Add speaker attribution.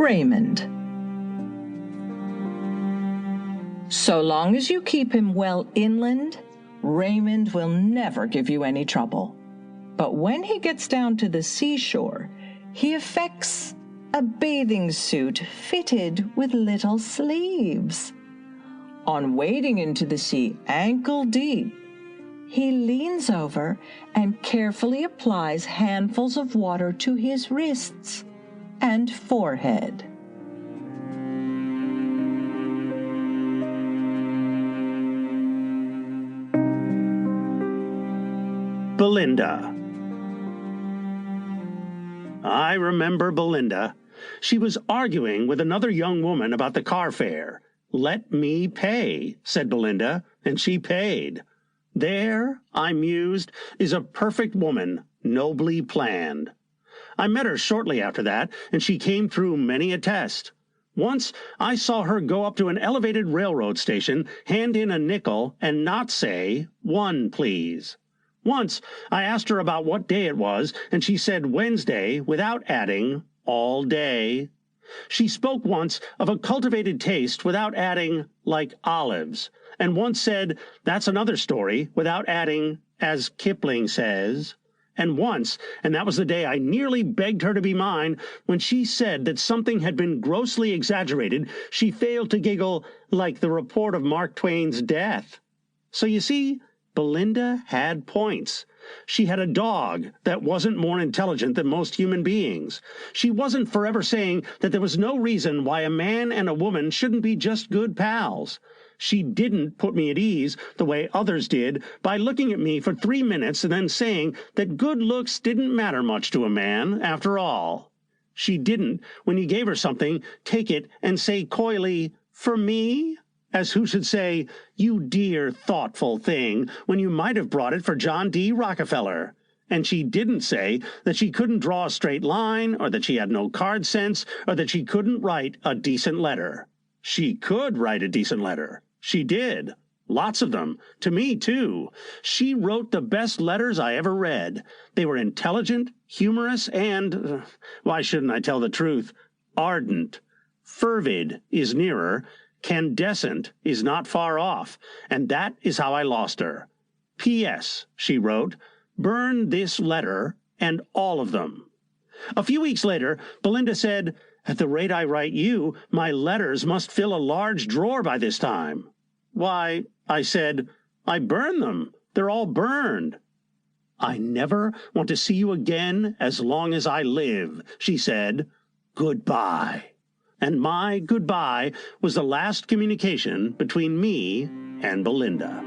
Speaker 1: Raymond. So long as you keep him well inland, Raymond will never give you any trouble. But when he gets down to the seashore, he affects a bathing suit fitted with little sleeves. On wading into the sea ankle deep, he leans over and carefully applies handfuls of water to his wrists and forehead.
Speaker 2: Belinda. I remember Belinda. She was arguing with another young woman about the car fare. "Let me pay," said Belinda, and she paid. There, I mused, is a perfect woman, nobly planned. I met her shortly after that, and she came through many a test. Once I saw her go up to an elevated railroad station, hand in a nickel, and not say, "One, please." Once I asked her about what day it was, and she said Wednesday, without adding, "all day." She spoke once of a cultivated taste without adding, "like olives," and once said, "That's another story," without adding, "as Kipling says." And once, and that was the day I nearly begged her to be mine, when she said that something had been grossly exaggerated, she failed to giggle, "like the report of Mark Twain's death." So you see, Belinda had points. She had a dog that wasn't more intelligent than most human beings. She wasn't forever saying that there was no reason why a man and a woman shouldn't be just good pals. She didn't put me at ease the way others did by looking at me for 3 minutes and then saying that good looks didn't matter much to a man after all. She didn't, when you gave her something, take it and say coyly, "For me?" as who should say, "You dear, thoughtful thing," when you might have brought it for John D. Rockefeller. And she didn't say that she couldn't draw a straight line, or that she had no card sense, or that she couldn't write a decent letter. She could write a decent letter. She did. Lots of them. To me, too. She wrote the best letters I ever read. They were intelligent, humorous, and, why shouldn't I tell the truth, ardent. Fervid is nearer. Candescent is not far off, and that is how I lost her. P.S., she wrote, "Burn this letter and all of them." A few weeks later, Belinda said, "At the rate I write you, my letters must fill a large drawer by this time." "Why," I said, "I burn them. They're all burned." "I never want to see you again as long as I live," she said. "Goodbye." And my goodbye was the last communication between me and Belinda.